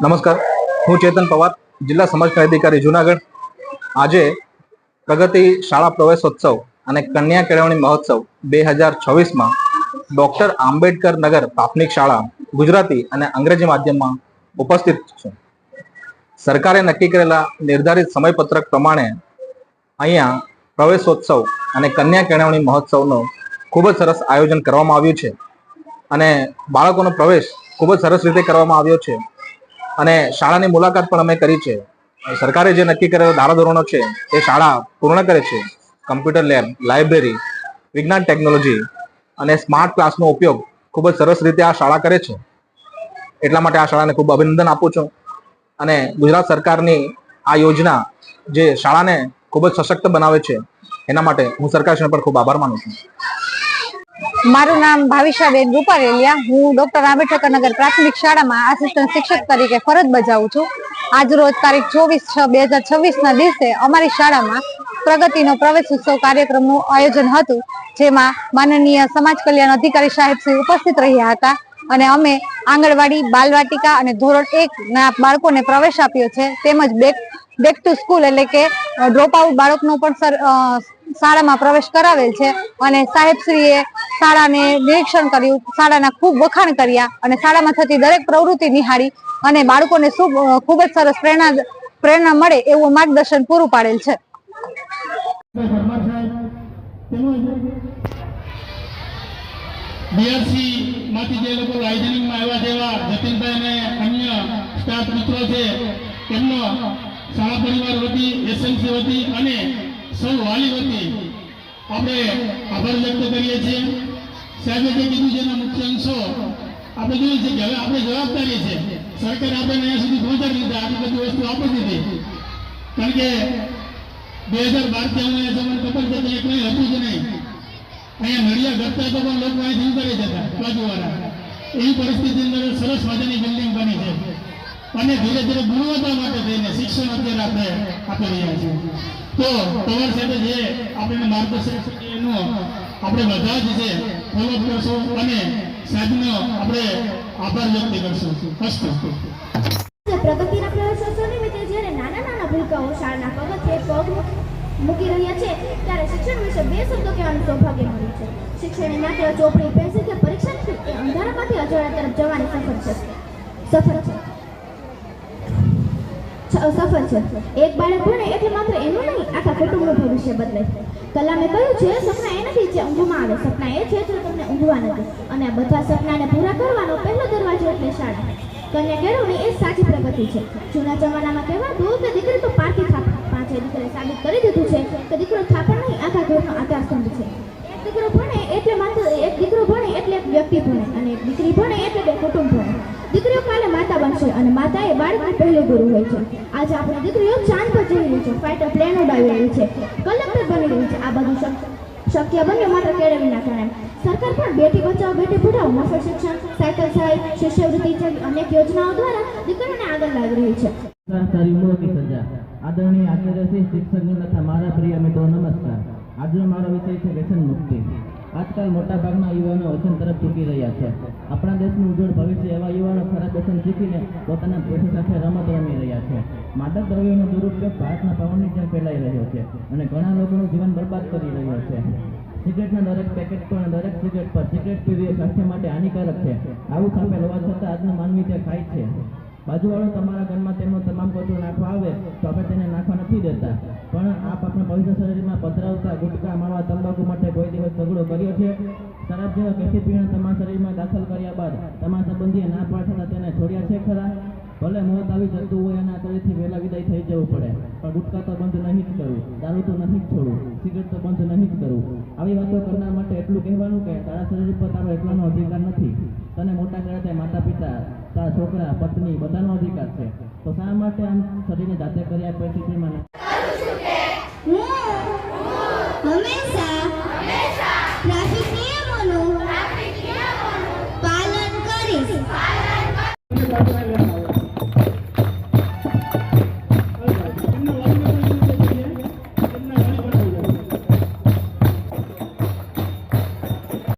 નમસ્કાર, હું ચેતન પવાર, જિલ્લા સમાજ કલ્યાણ અધિકારી જુનાગઢ. આજે પ્રગતિ શાળા પ્રવેશોત્સવ અને કન્યા કેળવણી મહોત્સવ 2026માં ડોક્ટર આંબેડકર નગર પ્રાથમિક શાળા ગુજરાતી અને અંગ્રેજી માધ્યમમાં ઉપસ્થિત છું. સરકારે નક્કી કરેલા નિર્ધારિત સમયપત્રક પ્રમાણે અહીંયા પ્રવેશોત્સવ અને કન્યા કેળવણી મહોત્સવનો ખૂબ જ સરસ આયોજન કરવામાં આવ્યું છે અને બાળકોનો પ્રવેશ ખૂબ જ સરસ રીતે કરવામાં આવ્યો છે અને શાળાની મુલાકાત પણ અમે કરી છે. સરકારે જે નક્કી કરેલા ધારાધોરણો છે એ શાળા પૂર્ણ કરે છે. કમ્પ્યુટર લેબ, લાઇબ્રેરી, વિજ્ઞાન ટેકનોલોજી અને સ્માર્ટ ક્લાસનો ઉપયોગ ખૂબ જ સરસ રીતે આ શાળા કરે છે. એટલા માટે આ શાળાને ખૂબ અભિનંદન આપું છું અને ગુજરાત સરકારની આ યોજના જે શાળાને ખૂબ જ સશક્ત બનાવે છે એના માટે હું સરકારશ્રીનો પણ ખૂબ આભાર માનું છું. મારું નામ ભાવિશાબેન રૂપારેલિયા. હું ડોક્ટર આંબેડકર નગર પ્રાથમિક શાળામાં આસિસ્ટન્ટ શિક્ષક તરીકે ફરજ બજાવું છું. આજ રોજ તારીખ 24/6/2026ના દિવસે અમારી શાળામાં પ્રગતિનો પ્રવેશ ઉત્સવ કાર્યક્રમનું આયોજન હતું, જેમાં માનનીય સમાજ કલ્યાણ અધિકારી સાહેબ શ્રી ઉપસ્થિત રહ્યા હતા અને અમે આંગણવાડી, બાલવાટિકા અને ધોરણ 1 ના બાળકોને પ્રવેશ આપ્યો છે. તેમજ બેક ટુ સ્કૂલ એટલે કે ડ્રોપ આઉટ બાળકનો પણ શાળામાં પ્રવેશ કરાવેલ છે અને સાહેબશ્રીએ શાળાને નિરીક્ષણ કર્યું, શાળાના ખૂબ વખાણ કર્યા અને શાળામાં થતી દરેક પ્રવૃત્તિ નિહાળી અને બાળકોને ખૂબ જ સરસ પ્રેરણા મળે એવું માર્ગદર્શન પૂરું પાડેલ છે. બીઆરસી માંથી જે લોકો લાઇઝનિંગમાં આવ્યા તેવા જતીનભાઈ અને અન્ય સ્ટાફ મિત્રો છે તેમનો શાળા પરિવાર વતી, એસએમસી વતી અને સૌ વાલી વતી આપણે આભાર વ્યક્ત કરીએ છીએ. સાહેબે જે કીધું છે એના મુખ્ય અંશો આપણે જોઈએ છે કે હવે આપણે જવાબદારી છે. સરકારે આપણને અહીંયા સુધી પહોંચાડી દીધા, આટલી બધી વસ્તુ આપી દીધી. કારણ કે 2012 થી અહીંયા જમણ કપલ છે ત્યાં કંઈ હતું જ નહીં. અહીંયા નડિયા ઘટતા તો પણ લોકો અહીંથી ઉતારી જતા બાજુવાળા. એવી પરિસ્થિતિની અંદર સરસ મજાની બિલ્ડિંગ બની છે અને ધીરે ધીરે ગુણવત્તા માટે થઈને શિક્ષણ અત્યારે આપણે આપી રહ્યા છીએ. તો તમારી સાથે જે આપણે માર્ગદર્શન એનું આપણે બધા જ છે ફોલોઅપ કરશું અને સાહેબનો આપણે આભાર વ્યક્ત કરશું. અસ્તુ. પ્રગતિના પ્રવેશોત્સવ નિમિત્તે જ્યારે નાના ભૂલકાઓ શાળાના પગથિયે પગ મૂકી રહ્યા છે ત્યારે શિક્ષણ વિશે 2 શબ્દો કહેવાનું સૌભાગ્ય મળ્યું છે. શિક્ષણ એ માત્ર ચોપડી, પેન્સિલ કે પરીક્ષા નથી, એ અંધારામાંથી અજવાળા તરફ જવાની સફર છે. એક બાળક ભણે એટલે માત્ર એનું નહીં, આખા કુટુંબનું ભવિષ્ય બદલાય. કલામે કહ્યું છે, સપના એ નથી જે ઊંઘમાં આવે, સપના એ છે જે તમને ઊંઘવા નથી. અને આ બધા સપનાને પૂરા કરવાનો પહેલો દરવાજો એટલે શાળા. કન્યા કેળવણી એ સાચી પ્રગતિ છે. જૂના જમાનામાં કહેવાતું કે દીકરી તો પારકી થાપણ, પાંચે દીકરીએ સાબિત કરી દીધું છે કે દીકરો થાપણ નહીં, આખા ઘરનો આધારસ્તંભ છે. એક દીકરો ભણે એટલે માત્ર એક દીકરો ભણે એટલે એક વ્યક્તિ ભણે અને એક દીકરી ભણે એટલે 2 કુટુંબ ભણે. દીકરીઓ કાલે માતા બનશે અને માતા એ બાળકની પહેલી ગુરુ હોય છે. આજે આપણી દીકરીઓ ચાંદ પર જઈ રહી છે, ફાઇટર પ્લેન ઉડાવી રહી છે, કલેક્ટર બની રહી છે. આ બધું શક્ય બન્યું માત્ર કેળવણીના કારણે. સરકાર પણ બેટી બચાવો બેટી પઢાઓ, મફત શિક્ષણ, સાયકલ સહાય, શિષ્યવૃત્તિ જેવી અનેક યોજનાઓ દ્વારા દીકરીઓને આગળ લાવી રહી છે. આદરણીય આચાર્યશ્રી, શિક્ષકની તથા મારા પ્રિય મિત્રો, નમસ્કાર. આજનો મારો વિષય છે વ્યસન મુક્તિ. આજકાલ મોટાભાગના યુવાનો વ્યસન તરફ ઝૂકી રહ્યા છે. આપણા દેશનું ઉજ્જવળ ભવિષ્ય એવા યુવાનો ખરાબ વ્યસન શીખીને પોતાના ભવિષ્ય સાથે રમત રમી રહ્યા છે. માદક દ્રવ્યોનો દુરુપયોગ ભારતના પવનની જેમ ફેલાઈ રહ્યો છે અને ઘણા લોકોનું જીવન બરબાદ કરી રહ્યો છે. સિગરેટના દરેક પેકેટ પર, દરેક સિગરેટ પર સિગરેટ પીવી સ્વાસ્થ્ય માટે હાનિકારક છે. આવું છાપેલ હોવા છતાં આજનો માનવી તે ખાય છે. બાજુવાળો તમારા ઘરમાં તેમનો તમામ કચરો નાખવા આવે તો આપણે તેને નાખવા નથી દેતા, પણ આપ આપણા પવિત્ર શરીરમાં પધરાવતા ગુટકા, માવા, તંબાકુ માટે કોઈ દિવસ ઝઘડો કર્યો છે? શરાબ જેવા કેફી પીણા તમારા શરીરમાં દાખલ કર્યા બાદ તમારા સંબંધીએ ના પાડતા તેને છોડ્યા છે ખરા? ભલે મોત આવી જતું હોય અને આતળેથી વહેલા વિદાય થઈ જવું પડે, પણ ગુટકા તો બંધ નહીં જ કરવું, દારૂ તો નહીં જ છોડવું, સિગરેટ તો બંધ નહીં જ કરવું. આવી વાતો કરનાર માટે એટલું કહેવાનું કે તારા શરીર પર તારો એટલાનો અધિકાર નથી. તને મોટા કર્યા તે માતા પિતા, તારા છોકરા, પત્ની બધાનો અધિકાર છે. તો શા માટે આમ શરીરને જાતે કર્યા પરિસ્થિતિમાં હંમેશા ટ્રાફિક નિયમોનું પાલન કરીશ.